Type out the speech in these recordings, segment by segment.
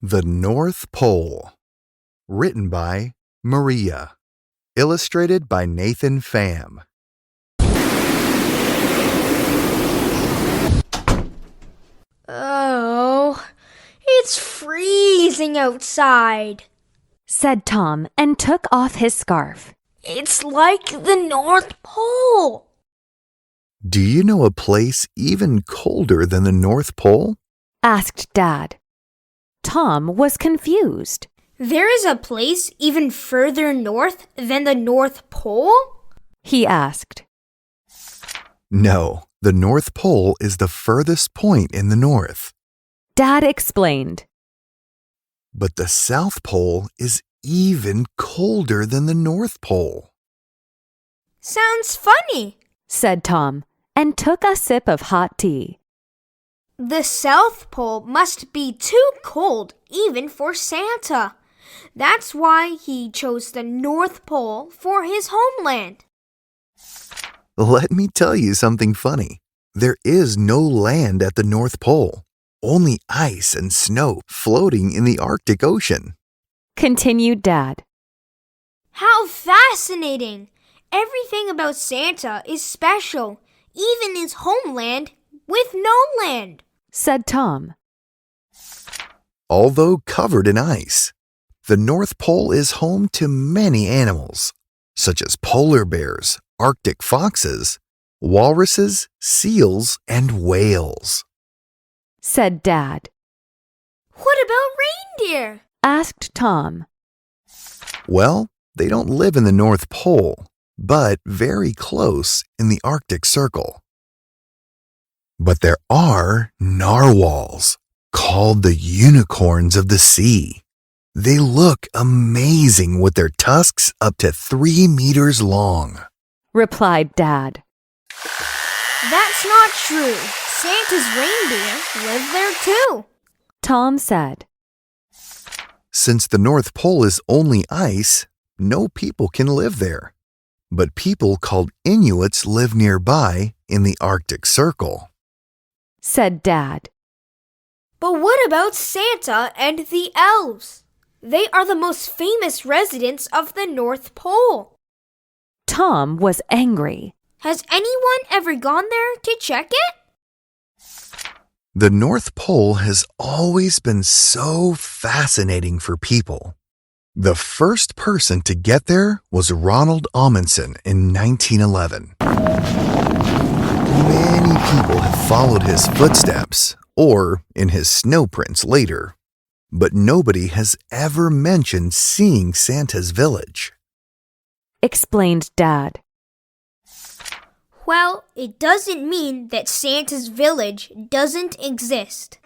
The North Pole. Written by Maria. Illustrated by Nathan Pham. Oh, it's freezing outside, said Tom and took off his scarf. It's like the North Pole. Do you know a place even colder than the North Pole? Asked Dad. Tom was confused. There is a place even further north than the North Pole? He asked. No, the North Pole is the furthest point in the north. Dad explained. But the South Pole is even colder than the North Pole. Sounds funny, said Tom, and took a sip of hot tea. The South Pole must be too cold even for Santa. That's why he chose the North Pole for his homeland. Let me tell you something funny. There is no land at the North Pole, only ice and snow floating in the Arctic Ocean. Continued Dad. How fascinating! Everything about Santa is special, even his homeland with no land, said Tom. Although covered in ice, the North Pole is home to many animals, such as polar bears, Arctic foxes, walruses, seals, and whales, said Dad. What about reindeer? Asked Tom. Well, they don't live in the North Pole, but very close in the Arctic Circle. But there are narwhals, called the unicorns of the sea. They look amazing with their tusks up to 3 meters long, replied Dad. That's not true. Santa's reindeer live there too, Tom said. Since the North Pole is only ice, no people can live there. But people called Inuits live nearby in the Arctic Circle, said Dad. But what about Santa and the elves? They are the most famous residents of the North Pole. Tom was angry. Has anyone ever gone there to check it? The North Pole has always been so fascinating for people. The first person to get there was Ronald Amundsen in 1911. Many people have followed his footsteps, or in his snow prints later, but nobody has ever mentioned seeing Santa's village, explained Dad. Well, it doesn't mean that Santa's village doesn't exist,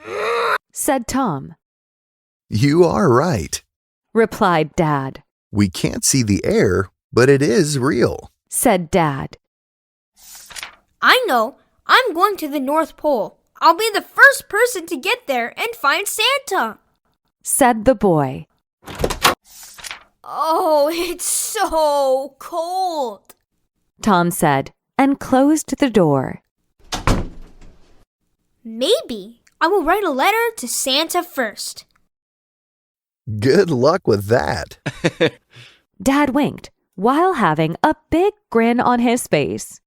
said Tom. You are right, replied Dad. We can't see the air, but it is real, said Dad. I know. I'm going to the North Pole. I'll be the first person to get there and find Santa, said the boy. Oh, it's so cold, Tom said, and closed the door. Maybe I will write a letter to Santa first. Good luck with that. Dad winked while having a big grin on his face.